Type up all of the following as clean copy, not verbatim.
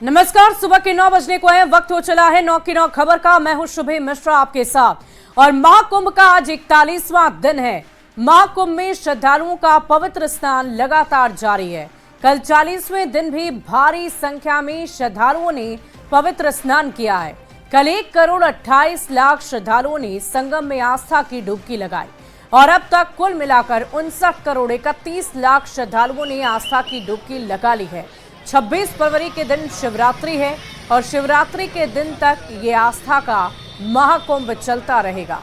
नमस्कार, सुबह के 9 बजने को है। वक्त हो चला है 9 की 9 खबर का। मैं हूं शुभे मिश्रा आपके साथ। और महाकुंभ का आज 41वां दिन है। महाकुंभ में श्रद्धालुओं का पवित्र स्नान लगातार जारी है। कल 40वें दिन भी भारी संख्या में श्रद्धालुओं ने पवित्र स्नान किया है। कल 1,28,00,000 श्रद्धालुओं ने संगम में आस्था की डुबकी लगाई और अब तक कुल मिलाकर 59,31,00,000 श्रद्धालुओं ने आस्था की डुबकी लगा ली है। 26 फरवरी के दिन शिवरात्रि है और शिवरात्रि के दिन तक ये आस्था का महाकुंभ चलता रहेगा।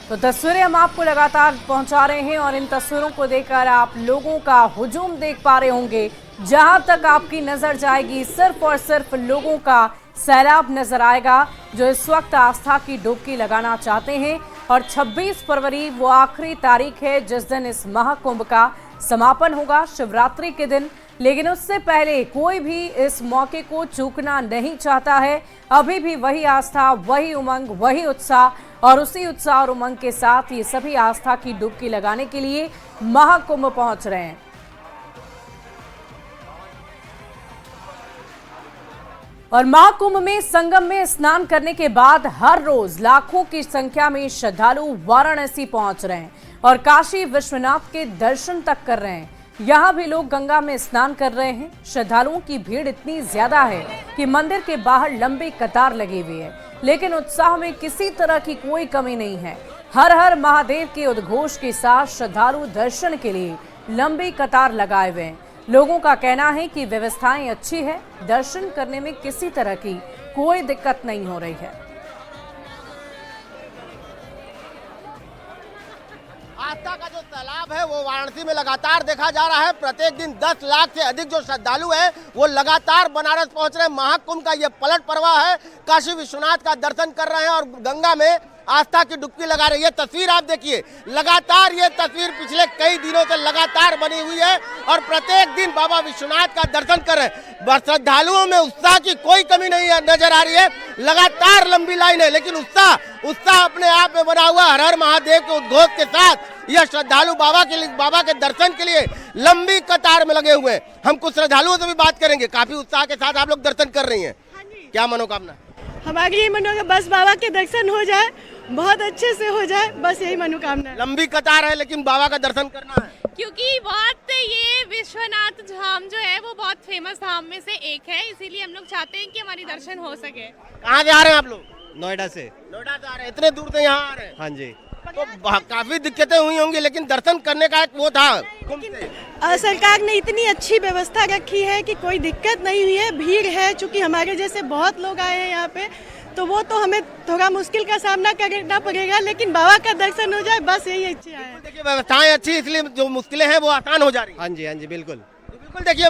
तो तस्वीरें हम आपको लगातार पहुंचा रहे हैं और इन तस्वीरों को देखकर आप लोगों का हुजूम देख पा रहे होंगे। जहां तक आपकी नजर जाएगी सिर्फ और सिर्फ लोगों का सैलाब नजर आएगा जो इस वक्त आस्था की डुबकी लगाना चाहते हैं। और 26 फरवरी वो आखिरी तारीख है जिस दिन इस महाकुंभ का समापन होगा, शिवरात्रि के दिन। लेकिन उससे पहले कोई भी इस मौके को चूकना नहीं चाहता है। अभी भी वही आस्था, वही उमंग, वही उत्साह और उसी उत्साह और उमंग के साथ ये सभी आस्था की डुबकी लगाने के लिए महाकुंभ पहुंच रहे हैं। और महाकुंभ में संगम में स्नान करने के बाद हर रोज लाखों की संख्या में श्रद्धालु वाराणसी पहुंच रहे हैं और काशी विश्वनाथ के दर्शन तक कर रहे हैं। यहाँ भी लोग गंगा में स्नान कर रहे हैं। श्रद्धालुओं की भीड़ इतनी ज्यादा है कि मंदिर के बाहर लंबी कतार लगी हुई है, लेकिन उत्साह में किसी तरह की कोई कमी नहीं है। हर हर महादेव के उद्घोष के साथ श्रद्धालु दर्शन के लिए लंबी कतार लगाए हुए हैं। लोगों का कहना है कि व्यवस्थाएं अच्छी है, दर्शन करने में किसी तरह की कोई दिक्कत नहीं हो रही है। आस्था का जो तालाब है वो वाराणसी में लगातार देखा जा रहा है। प्रत्येक दिन 10 लाख से अधिक जो श्रद्धालु हैं वो लगातार बनारस पहुंच रहे हैं। महाकुंभ का ये पलट पर्व है। काशी विश्वनाथ का दर्शन कर रहे हैं और गंगा में आस्था की डुबकी लगा रहे हैं। ये तस्वीर आप देखिए, लगातार ये तस्वीर पिछले कई दिनों से लगातार बनी हुई है और प्रत्येक दिन बाबा विश्वनाथ का दर्शन कर रहे हैं। श्रद्धालुओं में उत्साह की कोई कमी नहीं नजर आ रही है। लगातार लंबी लाइन है, लेकिन उत्साह अपने आप में बना हुआ। हर हर महादेव के उद्घोष के साथ यह श्रद्धालु बाबा के दर्शन के लिए लंबी कतार में लगे हुए हैं। हम कुछ श्रद्धालुओं से भी बात करेंगे। काफी उत्साह के साथ आप लोग दर्शन कर रही हैं, क्या मनोकामना? हमारी यही मनोकामना, बस बाबा के दर्शन हो जाए, बहुत अच्छे से हो जाए, बस यही मनोकामना है। लंबी कतार है लेकिन बाबा का दर्शन करना है, क्योंकि बहुत ये विश्वनाथ धाम जो है वो बहुत फेमस धाम में से एक है, इसीलिए हम लोग चाहते हैं कि हमारी दर्शन हो सके। कहाँ से आ रहे हैं आप लोग? नोएडा से आ रहे हैं। इतने दूर से यहाँ आ रहे हैं? हाँ जी। तो काफी दिक्कतें हुई होंगी, लेकिन दर्शन करने का एक वो था। सरकार ने इतनी अच्छी व्यवस्था रखी है कि कोई दिक्कत नहीं हुई है। भीड़ है, चूंकि हमारे जैसे बहुत लोग आए हैं यहाँ पे, तो वो तो हमें थोड़ा मुश्किल का सामना करना पड़ेगा, लेकिन बाबा का दर्शन हो जाए, बस यही इच्छा है। देखिए व्यवस्थाएं अच्छी, इसलिए जो मुश्किलें हैं वो आसान हो जा रही है। हाँ जी बिल्कुल। देखिए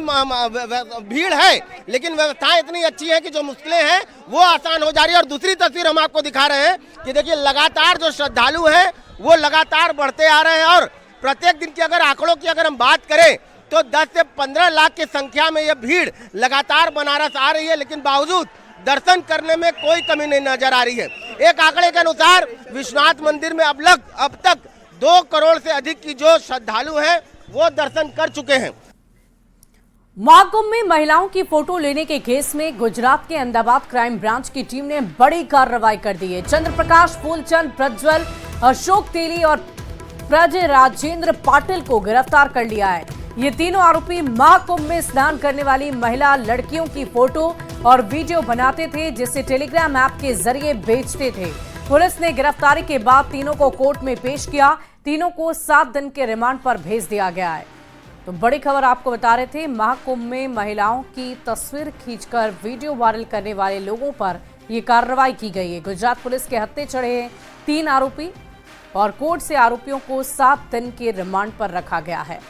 भीड़ है लेकिन व्यवस्थाएं इतनी अच्छी है कि जो मुश्किलें हैं वो आसान हो जा रही है। और दूसरी तस्वीर हम आपको दिखा रहे हैं कि देखिए लगातार जो श्रद्धालु हैं वो लगातार बढ़ते आ रहे हैं। और प्रत्येक दिन की अगर आंकड़ों की अगर हम बात करें तो 10 से 15 लाख की संख्या में यह भीड़ लगातार बनारस आ रही है, लेकिन बावजूद दर्शन करने में कोई कमी नहीं नजर आ रही है। एक आंकड़े के अनुसार विश्वनाथ मंदिर में अब तक 2 करोड़ से अधिक की जो श्रद्धालु हैं वो दर्शन कर चुके हैं। महाकुंभ में महिलाओं की फोटो लेने के केस में गुजरात के अहमदाबाद क्राइम ब्रांच की टीम ने बड़ी कार्रवाई कर दी है। चंद्र प्रकाश, फूलचंद, प्रज्वल, अशोक तेली और ब्रज राजेंद्र पाटिल को गिरफ्तार कर लिया है। ये तीनों आरोपी महाकुंभ में स्नान करने वाली महिला लड़कियों की फोटो और वीडियो बनाते थे, जिसे टेलीग्राम ऐप के जरिए बेचते थे। पुलिस ने गिरफ्तारी के बाद तीनों को कोर्ट में पेश किया। तीनों को 7 दिन के रिमांड पर भेज दिया गया है। तो बड़ी खबर आपको बता रहे थे, महाकुंभ में महिलाओं की तस्वीर खींचकर वीडियो वायरल करने वाले लोगों पर यह कार्रवाई की गई है। गुजरात पुलिस के हत्थे चढ़े हैं 3 आरोपी और कोर्ट से आरोपियों को 7 दिन के रिमांड पर रखा गया है।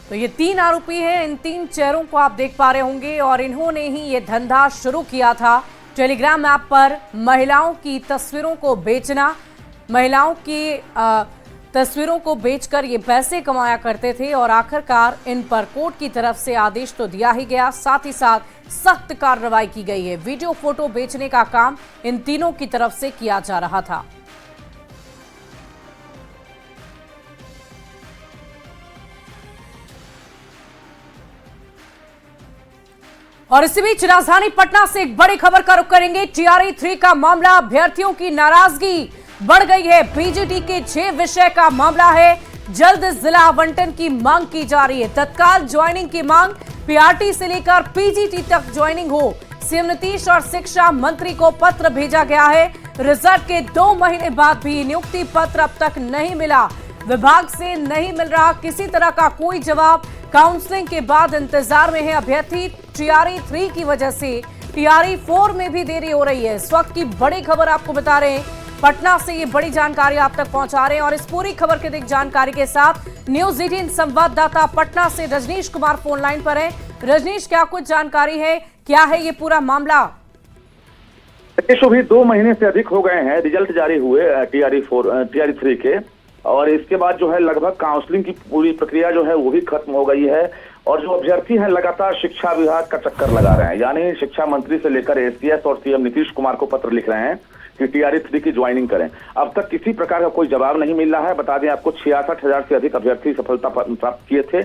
तो ये 3 आरोपी हैं। इन 3 चेहरों को आप देख पा रहे होंगे और इन्होंने ही ये धंधा शुरू किया था। टेलीग्राम ऐप पर महिलाओं की तस्वीरों को बेचना, महिलाओं की तस्वीरों को बेचकर ये पैसे कमाया करते थे और आखिरकार इन पर कोर्ट की तरफ से आदेश तो दिया ही गया, साथ ही साथ सख्त कार्रवाई की गई है। वीडियो फोटो बेचने का काम इन तीनों की तरफ से किया जा रहा था। और इसी बीच राजधानी पटना से एक बड़ी खबर का रुख करेंगे। TRE 3 का मामला, अभ्यर्थियों की नाराजगी बढ़ गई है। पीजीटी के 6 विषय का मामला है। जल्द जिला आवंटन की मांग की जा रही है। तत्काल ज्वाइनिंग की मांग, पीआरटी से लेकर पीजीटी तक ज्वाइनिंग हो। सीएम नीतीश और शिक्षा मंत्री को पत्र भेजा गया है। रिजल्ट के 2 महीने बाद भी नियुक्ति पत्र अब तक नहीं मिला। विभाग से नहीं मिल रहा किसी तरह का कोई जवाब। काउंसलिंग के बाद इंतजार में है अभ्यर्थी। TRE 3 की वजह से TRE 4 में भी देरी हो रही है। इस वक्त की बड़ी खबर आपको बता रहे हैं, पटना से ये बड़ी जानकारी आप तक पहुंचा रहे हैं। और इस पूरी खबर की अधिक जानकारी के साथ न्यूज 18 संवाददाता पटना से रजनीश कुमार फोन लाइन पर हैं। रजनीश, क्या कुछ जानकारी है, क्या है ये पूरा मामला? भी 2 महीने से अधिक हो गए हैं रिजल्ट जारी हुए TRE 3 के, और इसके बाद जो है लगभग काउंसलिंग की पूरी प्रक्रिया जो है वो भी खत्म हो गई है। और जो अभ्यर्थी हैं लगातार शिक्षा विभाग का चक्कर लगा रहे हैं, यानी शिक्षा मंत्री से लेकर एसीएस और सीएम नीतीश कुमार को पत्र लिख रहे हैं कि TRE 3 की ज्वाइनिंग करें। अब तक किसी प्रकार का कोई जवाब नहीं मिल रहा है। बता दें आपको 66,000 से अधिक अभ्यर्थी सफलता प्राप्त किए थे,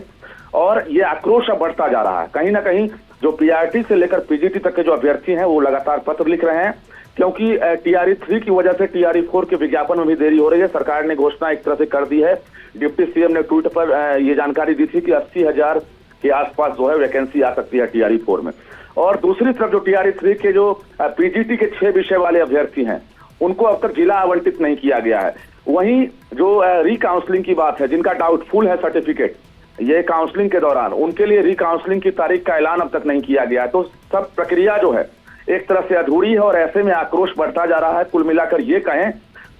और ये आक्रोश अब बढ़ता जा रहा है। कहीं ना कहीं जो पीआरटी से लेकर पीजीटी तक के जो अभ्यर्थी हैं वो लगातार पत्र लिख रहे हैं, क्योंकि TRE 3 की वजह से TRE 4 के विज्ञापन में भी देरी हो रही है। सरकार ने घोषणा एक तरह से कर दी है। डिप्टी सीएम ने ट्वीट पर ये जानकारी दी थी कि 80,000 के आसपास जो है वैकेंसी आ सकती है TRE 4 में। और दूसरी तरफ जो TRE 3 के जो पीजीटी के 6 विषय वाले अभ्यर्थी हैं उनको अब तक जिला आवंटित नहीं किया गया है। वहीं जो रिकाउंसलिंग की बात है, जिनका डाउटफुल है सर्टिफिकेट ये काउंसलिंग के दौरान, उनके लिए रिकाउंसलिंग की तारीख का ऐलान अब तक नहीं किया गया। तो सब प्रक्रिया जो है एक तरह से अधूरी है, और ऐसे में आक्रोश बढ़ता जा रहा है। कुल मिलाकर ये कहें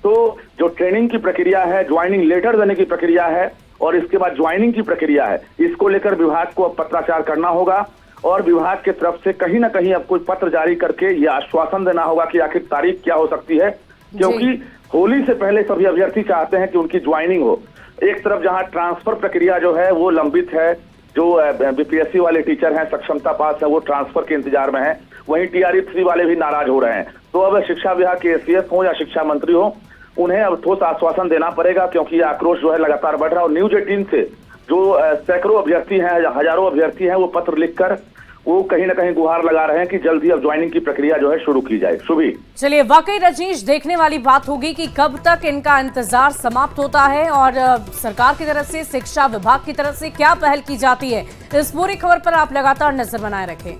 तो जो ट्रेनिंग की प्रक्रिया है, ज्वाइनिंग लेटर देने की प्रक्रिया है, और इसके बाद ज्वाइनिंग की प्रक्रिया है, इसको लेकर विभाग को अब पत्राचार करना होगा। और विभाग की तरफ से कहीं ना कहीं अब कोई पत्र जारी करके ये आश्वासन देना होगा कि आखिर तारीख क्या हो सकती है, क्योंकि होली से पहले सभी अभ्यर्थी चाहते हैं कि उनकी ज्वाइनिंग हो। एक तरफ जहां ट्रांसफर प्रक्रिया जो है वो लंबित है, जो बीपीएससी वाले टीचर हैं, सक्षमता पास है, वो ट्रांसफर के इंतजार में है, वहीं TRE 3 वाले भी नाराज हो रहे हैं। तो अब शिक्षा विभाग के एसीएस हो या शिक्षा मंत्री हो, उन्हें अब ठोस आश्वासन देना पड़ेगा, क्योंकि ये आक्रोश जो है लगातार बढ़ रहा है। और न्यूज 18 से जो सैकड़ों अभ्यर्थी हैं, हजारों अभ्यर्थी हैं, वो पत्र लिखकर वो कहीं ना कहीं गुहार लगा रहे हैं कि जल्दी अब ज्वाइनिंग की प्रक्रिया जो है शुरू की जाए। शुभी, चलिए, वाकई रजनीश, देखने वाली बात होगी कि कब तक इनका इंतजार समाप्त होता है और सरकार की तरफ से, शिक्षा विभाग की तरफ से क्या पहल की जाती है। इस पूरी खबर पर आप लगातार नजर बनाए रखें।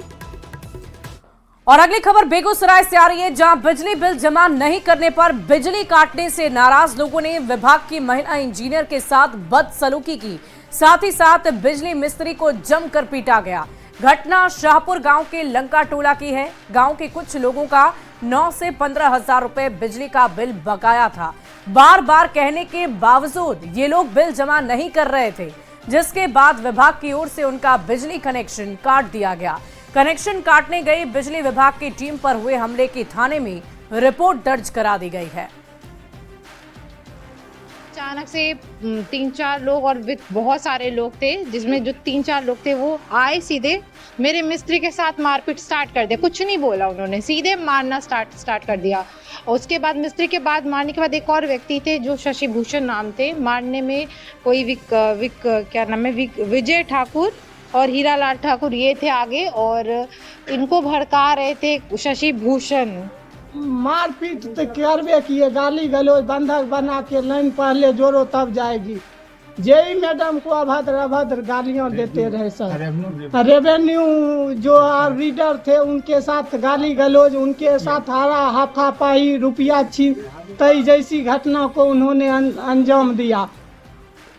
और अगली खबर बेगूसराय से आ रही है, जहां बिजली बिल जमा नहीं करने पर बिजली काटने से नाराज लोगों ने विभाग की महिला इंजीनियर के साथ बदसलूकी की। साथ ही साथ बिजली मिस्त्री को जमकर पीटा गया। घटना शाहपुर गांव के लंका टोला की है। गांव के कुछ लोगों का 9 से 15,000 रुपए बिजली का बिल बकाया था। बार बार कहने के बावजूद ये लोग बिल जमा नहीं कर रहे थे, जिसके बाद विभाग की ओर से उनका बिजली कनेक्शन काट दिया गया। कनेक्शन काटने गई बिजली विभाग की टीम पर हुए हमले की थाने में रिपोर्ट दर्ज करा दी गई है। अचानक से 3-4 लोग और बहुत सारे लोग थे, जिसमें जो 3-4 लोग थे वो आए, सीधे मेरे मिस्त्री के साथ मारपीट स्टार्ट कर दिया। कुछ नहीं बोला उन्होंने, सीधे मारना स्टार्ट कर दिया। और उसके बाद मिस्त्री के बाद मारने के बाद एक और व्यक्ति थे जो शशि भूषण नाम थे। मारने में कोई विजय ठाकुर और हीरालाल ठाकुर ये थे आगे, और इनको भड़का रहे थे शशि भूषण। मारपीट तो करवे किए, गाली गलौज, बंधक बना के लाइन पहले जोड़ो तब जाएगी। जेई मैडम को अभद्र गालियां देते रहे सर। रेवेन्यू जो रीडर थे उनके साथ गाली गलौज, उनके साथ हाथापाई, रुपया छीनताई जैसी घटना को उन्होंने अंजाम दिया।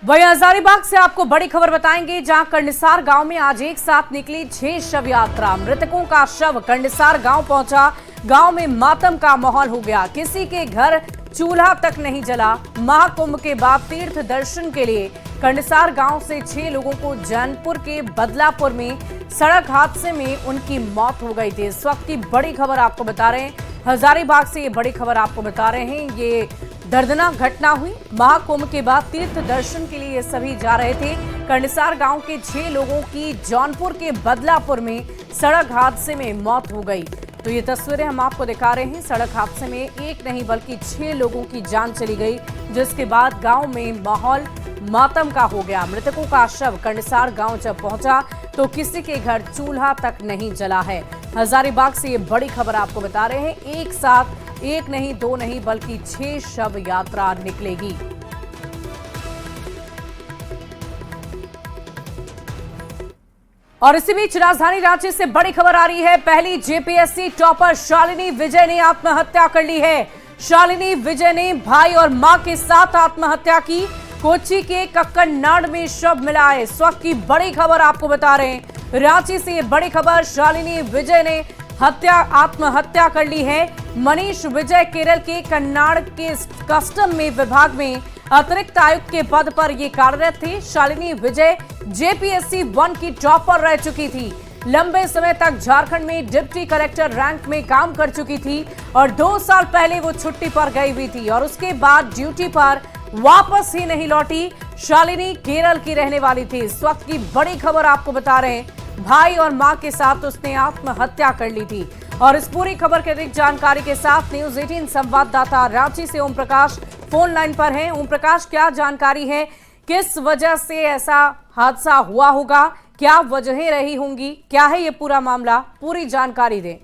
वहीं हजारीबाग से आपको बड़ी खबर बताएंगे, जहां कंडिसार गांव में आज एक साथ निकली 6 शव यात्रा। मृतकों का शव कंडिसार गांव पहुंचा। गांव में मातम का माहौल हो गया। किसी के घर चूल्हा तक नहीं जला। महाकुंभ के बाद तीर्थ दर्शन के लिए कंडिसार गांव से 6 लोगों को जौनपुर के बदलापुर में सड़क हादसे में उनकी मौत हो गई थी। इस वक्त की बड़ी खबर आपको बता रहे हैं, हजारीबाग से ये बड़ी खबर आपको बता रहे हैं। ये दर्दनाक घटना हुई। महाकुंभ के बाद तीर्थ दर्शन के लिए ये सभी जा रहे थे। कंडिसार गांव के 6 लोगों की जौनपुर के बदलापुर में सड़क हादसे में मौत हो गई। तो ये तस्वीरें हम आपको दिखा रहे हैं। सड़क हादसे में एक नहीं बल्कि 6 लोगों की जान चली गई, जिसके बाद गांव में माहौल मातम का हो गया। मृतकों का शव कंडसार गांव जब पहुंचा तो किसी के घर चूल्हा तक नहीं जला है। हजारीबाग से ये बड़ी खबर आपको बता रहे हैं। एक साथ एक नहीं, दो नहीं, बल्कि 6 शव यात्रा निकलेगी। और इसी बीच राजधानी रांची से बड़ी खबर आ रही है। पहली जेपीएससी टॉपर शालिनी विजय ने आत्महत्या कर ली है। शालिनी विजय ने भाई और मां के साथ आत्महत्या की। कोच्चि के कक्कड़नाड़ में शव मिला है। इस वक्त की बड़ी खबर आपको बता रहे हैं। रांची से ये बड़ी खबर, शालिनी विजय ने आत्महत्या कर ली है। मनीष विजय केरल के कन्नाड़ के कस्टम में विभाग में अतिरिक्त आयुक्त के पद पर ये कार्यरत थे। शालिनी विजय जेपीएससी 1 की टॉपर रह चुकी थी। लंबे समय तक झारखंड में डिप्टी कलेक्टर रैंक में काम कर चुकी थी और 2 साल पहले वो छुट्टी पर गई हुई थी और उसके बाद ड्यूटी पर वापस ही नहीं लौटी। शालिनी केरल की रहने वाली थी। इस वक्त की बड़ी खबर आपको बता रहे हैं। भाई और मां के साथ उसने आत्महत्या कर ली थी। और इस पूरी खबर के अधिक जानकारी के साथ न्यूज 18 संवाददाता रांची से ओम प्रकाश फोन लाइन पर हैं। ओम प्रकाश, क्या जानकारी है? किस वजह से ऐसा हादसा हुआ होगा? क्या वजहें रही होंगी? क्या है ये पूरा मामला? पूरी जानकारी दें।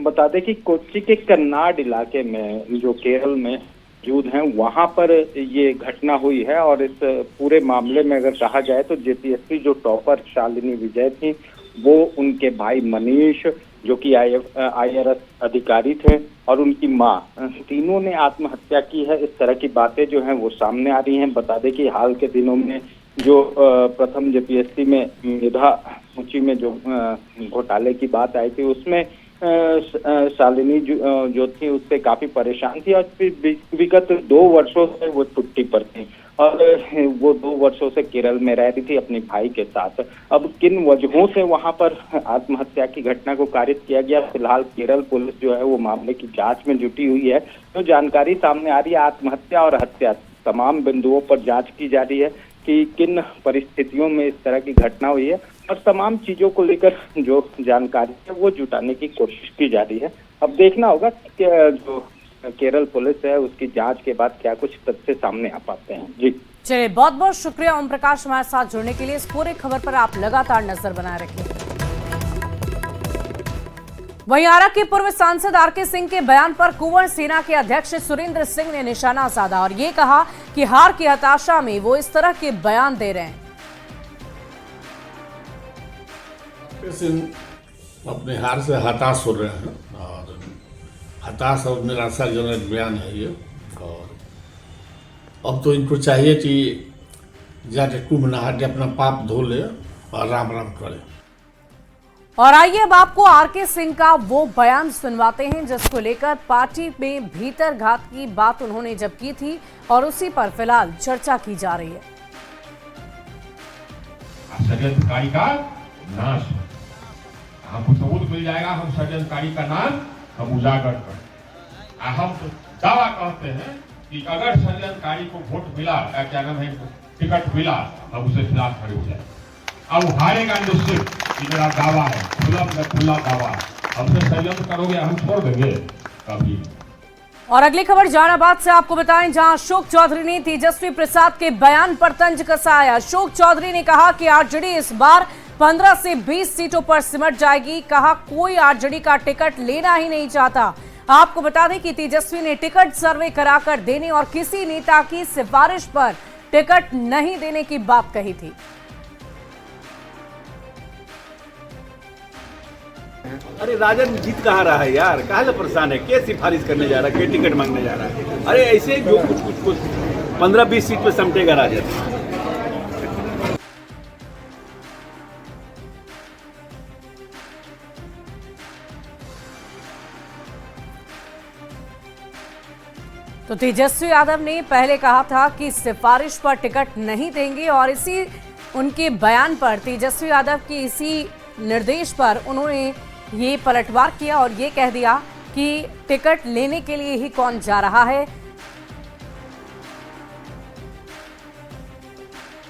बता दें कि कोच्चि के कन्नाड़ इलाके में जो केरल में मौजूद हैं, वहां पर ये घटना हुई है। और इस पूरे मामले में अगर कहा जाए तो जेपीएससी जो टॉपर शालिनी विजय थी, वो उनके भाई मनीष जो कि IRS अधिकारी थे और उनकी मां, तीनों ने आत्महत्या की है। इस तरह की बातें जो हैं वो सामने आ रही हैं। बता दें कि हाल के दिनों में जो प्रथम जेपीएससी में मेधा सूची में जो घोटाले की बात आई थी, उसमें शालिनी जो थी उससे काफी परेशान थी और विगत 2 वर्षों से वो छुट्टी पर थी और वो 2 वर्षों से केरल में रह रही थी अपने भाई के साथ। अब किन वजहों से वहां पर आत्महत्या की घटना को कारित किया गया, फिलहाल केरल पुलिस जो है वो मामले की जांच में जुटी हुई है। तो जानकारी सामने आ रही है, आत्महत्या और हत्या तमाम बिंदुओं पर जांच की जा रही है कि किन परिस्थितियों में इस तरह की घटना हुई है और तमाम चीजों को लेकर जो जानकारी है वो जुटाने की कोशिश की जा रही है। अब देखना होगा कि जो केरल पुलिस है उसकी जांच के बाद क्या कुछ तथ्य सामने आ पाते हैं। जी चलिए, बहुत बहुत शुक्रिया ओम प्रकाश हमारे साथ जुड़ने के लिए। इस पूरे खबर पर आप लगातार नजर बनाए रखें। वहीं आरा के पूर्व सांसद आरके सिंह के बयान पर कुंवर सेना के अध्यक्ष सुरेंद्र सिंह ने निशाना साधा और ये कहा कि हार की हताशा में वो इस तरह के बयान दे रहे हैं। सिंह अपने हार से हताश हो रहे हैं और हताश और निराशाजनक बयान है ये। और अब तो इनको चाहिए कि जाके कुंभ नहा के अपना पाप धो ले और राम राम करे। और आइए अब आपको आरके सिंह का वो बयान सुनवाते हैं जिसको लेकर पार्टी में भीतर घात की बात उन्होंने जब की थी और उसी पर फिलहाल चर्चा की जा रही है। षड्यंत्रकारी का नाश हमको सबूत मिल जाएगा, हम षड्यंत्रकारी का नाश हम उजागर कर। हम दावा कहते हैं कि अगर षड्यंत्रकारी को वोट मिला, क्या नाम है, टिकट मिला, हम उसे खिलाफ खड़े हो जाए। अब हारेगा निश्चित, मेरा दावा है, खुला दावा। हमसे षड्यंत्र करोगे हम छोड़ देंगे कभी। और अगली खबर जहानाबाद से आपको बताएं, जहां अशोक चौधरी ने तेजस्वी प्रसाद के बयान पर तंज कसाया। अशोक चौधरी ने कहा कि आरजेडी इस बार 15 से 20 सीटों पर सिमट जाएगी। कहा कोई आरजेडी का टिकट लेना ही नहीं चाहता। आपको बता दें कि तेजस्वी ने टिकट सर्वे कराकर देने और किसी नेता की सिफारिश पर टिकट नहीं देने की बात कही थी। अरे राजन जीत कहाँ रहा है यार, काहे परेशान है, क्या सिफारिश करने जा रहा है, क्या टिकट मांगने जा रहा है। अरे ऐसे जो कुछ 15-20 सीट पे समटेगा राजन। तो तेजस्वी यादव ने पहले कहा था कि सिफारिश पर टिकट नहीं देंगे और इसी उनके बयान पर, तेजस्वी यादव के इसी निर्देश पर उन्होंने ये पलटवार किया और ये कह दिया कि टिकट लेने के लिए ही कौन जा रहा है।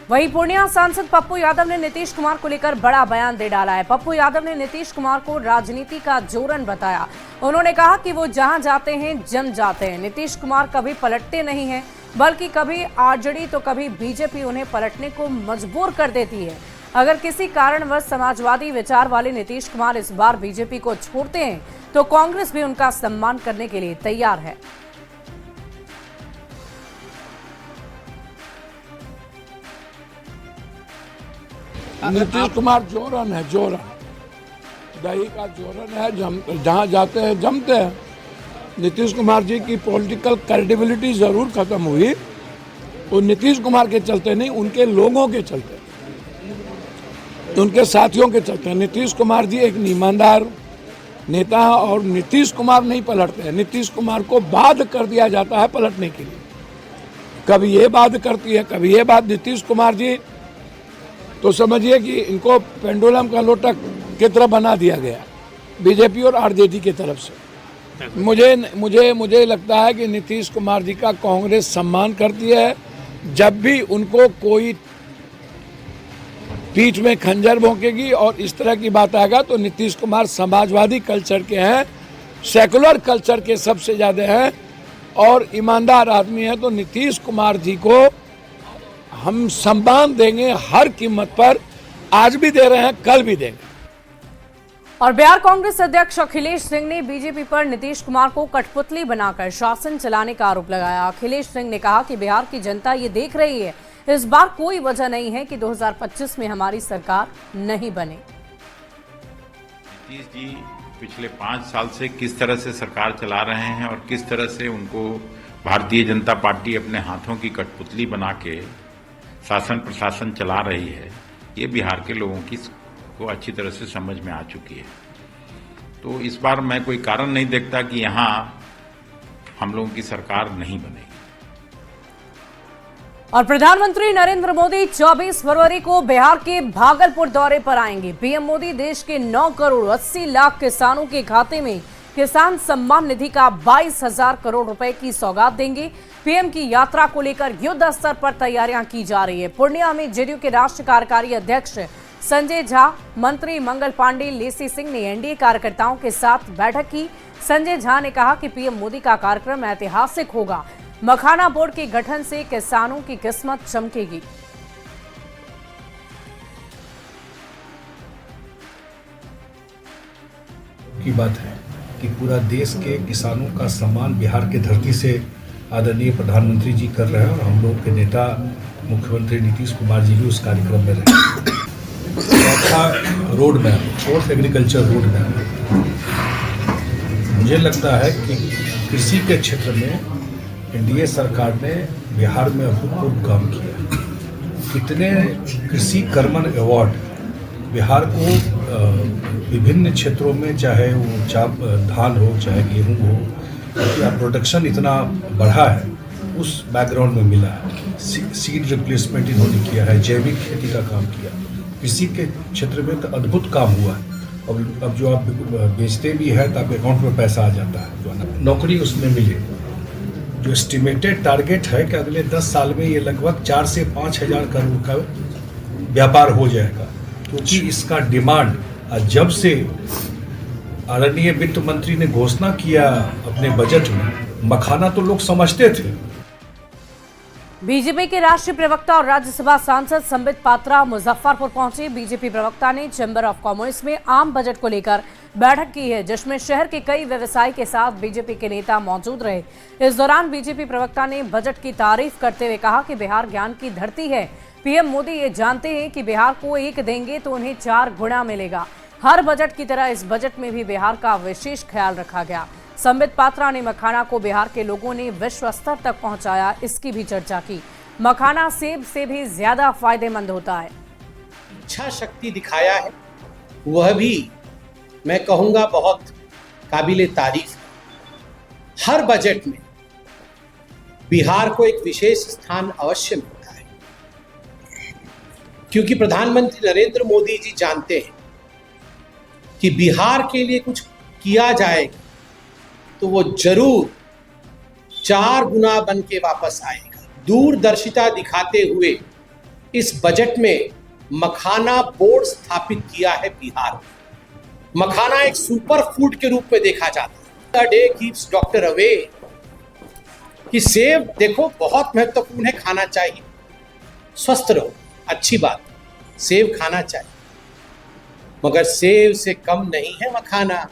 वहीं पूर्णिया सांसद पप्पू यादव ने नीतीश कुमार को लेकर बड़ा बयान दे डाला है। पप्पू यादव ने नीतीश कुमार को राजनीति का जोरन बताया। उन्होंने कहा कि वो जहां जाते हैं जम जाते हैं। नीतीश कुमार कभी पलटते नहीं हैं। बल्कि कभी आरजेडी तो कभी बीजेपी उन्हें पलटने को मजबूर कर देती है। अगर किसी कारणवश समाजवादी विचार वाले नीतीश कुमार इस बार बीजेपी को छोड़ते हैं तो कांग्रेस भी उनका सम्मान करने के लिए तैयार है। नीतीश कुमार जोरन है, जोरन दही का जोरन है, जहाँ जाते हैं जमते हैं। नीतीश कुमार जी की पॉलिटिकल क्रेडिबिलिटी जरूर खत्म हुई, वो नीतीश कुमार के चलते नहीं, उनके लोगों के चलते, उनके साथियों के चलते। नीतीश कुमार जी एक ईमानदार नेता है और नीतीश कुमार नहीं पलटते हैं। नीतीश कुमार को बाध्य कर दिया जाता है पलटने के लिए, कभी ये बात करती है, कभी ये बात। नीतीश कुमार जी तो समझिए कि इनको पेंडुलम का लोटक की तरह बना दिया गया बीजेपी और आरजेडी की तरफ से। मुझे लगता है कि नीतीश कुमार जी का कांग्रेस सम्मान करती है। जब भी उनको कोई पीठ में खंजर भोंकेगी और इस तरह की बात आएगा तो नीतीश कुमार समाजवादी कल्चर के हैं, सेकुलर कल्चर के सबसे ज़्यादा हैं और ईमानदार आदमी है। तो नीतीश कुमार जी को हम सम्मान देंगे हर कीमत पर, आज भी दे रहे हैं, कल भी देंगे। और बिहार कांग्रेस अध्यक्ष अखिलेश सिंह ने बीजेपी पर नीतीश कुमार को कठपुतली बनाकर शासन चलाने का आरोप लगाया। अखिलेश सिंह ने कहा कि बिहार की जनता ये देख रही है, इस बार कोई वजह नहीं है कि 2025 में हमारी सरकार नहीं बने। नीतीश जी पिछले 5 साल से किस तरह से सरकार चला रहे हैं और किस तरह से उनको भारतीय जनता पार्टी अपने हाथों की कठपुतली बना के शासन प्रशासन चला रही है, ये बिहार के लोगों की को अच्छी तरह से समझ में आ चुकी है। तो इस बार मैं कोई कारण नहीं देखता कि यहाँ हम लोगों की सरकार नहीं बनेगी। और प्रधानमंत्री नरेंद्र मोदी 24 फरवरी को बिहार के भागलपुर दौरे पर आएंगे। पीएम मोदी देश के 9 करोड़ 80 लाख किसानों के खाते में किसान सम्मान निधि का 22,000 करोड़ रुपए की सौगात देंगे। पीएम की यात्रा को लेकर युद्ध स्तर पर तैयारियां की जा रही है। पूर्णिया में जेडीयू के राष्ट्रीय कार्यकारी अध्यक्ष संजय झा, मंत्री मंगल पांडे, लेसी सिंह ने एनडीए कार्यकर्ताओं के साथ बैठक की। संजय झा ने कहा कि पीएम मोदी का कार्यक्रम ऐतिहासिक होगा। मखाना बोर्ड के गठन से किसानों की किस्मत चमकेगी। की बात है कि पूरा देश के किसानों का सम्मान बिहार के धरती से आदरणीय प्रधानमंत्री जी कर रहे हैं और हम लोग के नेता मुख्यमंत्री नीतीश कुमार जी भी उस कार्यक्रम में रहे। चौथा road map, fourth agriculture road map, मुझे लगता है कि कृषि के क्षेत्र में एनडीए सरकार ने बिहार में अभूतपूर्व काम किया। कितने कृषि कर्मण अवार्ड बिहार को विभिन्न क्षेत्रों में, चाहे वो धान हो चाहे गेहूं हो, या प्रोडक्शन इतना बढ़ा है उस बैकग्राउंड में मिला है। सीड रिप्लेसमेंट इन्होंने किया है, जैविक खेती का काम किया। कृषि के क्षेत्र में तो अद्भुत काम हुआ है। अब जो आप बेचते भी हैं तो आपके अकाउंट में पैसा आ जाता है, जो नौकरी उसमें मिले। जो एस्टिमेटेड टारगेट है कि अगले 10 साल में ये लगभग 4 से 5 हज़ार करोड़ का व्यापार हो जाएगा, क्योंकि इसका डिमांड जब से आदरणीय वित्त मंत्री ने घोषणा किया अपने बजट में, मखाना तो लोग समझते थे। बीजेपी के राष्ट्रीय प्रवक्ता और राज्यसभा सांसद संबित पात्रा मुजफ्फरपुर पहुंचे। बीजेपी प्रवक्ता ने चैम्बर ऑफ कॉमर्स में आम बजट को लेकर बैठक की है, जिसमें शहर के कई व्यवसायी के साथ बीजेपी के नेता मौजूद रहे। इस दौरान बीजेपी प्रवक्ता ने बजट की तारीफ करते हुए कहा कि बिहार ज्ञान की धरती है। पीएम मोदी ये जानते हैं कि बिहार को 1 देंगे तो उन्हें 4 गुना मिलेगा। हर बजट की तरह इस बजट में भी बिहार का विशेष ख्याल रखा गया। संबित पात्रा ने मखाना को बिहार के लोगों ने विश्व स्तर तक पहुंचाया, इसकी भी चर्चा की। मखाना सेब से भी ज्यादा फायदेमंद होता है। इच्छा शक्ति दिखाया है, वह भी मैं कहूंगा बहुत काबिले तारीफ। हर बजट में बिहार को एक विशेष स्थान अवश्य मिलता है, क्योंकि प्रधानमंत्री नरेंद्र मोदी जी जानते हैं कि बिहार के लिए कुछ किया जाएगा तो वो जरूर 4 गुना बन के वापस आएगा। दूरदर्शिता दिखाते हुए इस बजट में मखाना बोर्ड स्थापित किया है बिहार में। मखाना एक सुपर फूड के रूप में देखा जाता है। Day keeps doctor away. कि सेब देखो बहुत महत्वपूर्ण है, खाना चाहिए, स्वस्थ रहो, अच्छी बात, सेब खाना चाहिए, मगर सेब से कम नहीं है मखाना।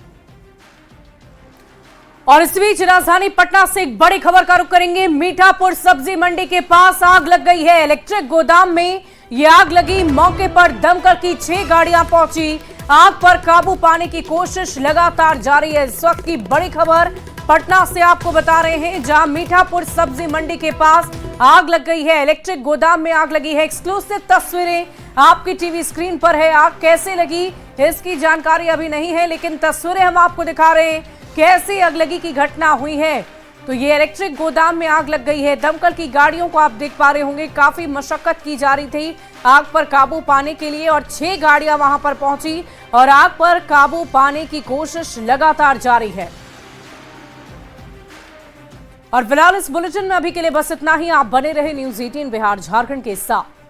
और इस बीच राजधानी पटना से एक बड़ी खबर का रुख करेंगे। मीठापुर सब्जी मंडी के पास आग लग गई है। इलेक्ट्रिक गोदाम में ये आग लगी। मौके पर दमकल की 6 गाड़ियां पहुंची। आग पर काबू पाने की कोशिश लगातार जारी है। इस वक्त की बड़ी खबर पटना से आपको बता रहे हैं, जहां मीठापुर सब्जी मंडी के पास आग लग गई है। इलेक्ट्रिक गोदाम में आग लगी है। एक्सक्लूसिव तस्वीरें आपकी टीवी स्क्रीन पर है। आग कैसे लगी इसकी जानकारी अभी नहीं है, लेकिन तस्वीरें हम आपको दिखा रहे हैं कैसे अगलगी की घटना हुई है। तो ये इलेक्ट्रिक गोदाम में आग लग गई है। दमकल की गाड़ियों को आप देख पा रहे होंगे, काफी मशक्कत की जा रही थी आग पर काबू पाने के लिए, और 6 गाड़ियां वहां पर पहुंची और आग पर काबू पाने की कोशिश लगातार जारी है। और फिलहाल इस बुलेटिन में अभी के लिए बस इतना ही। आप बने रहे न्यूज़ 18 बिहार झारखंड के साथ।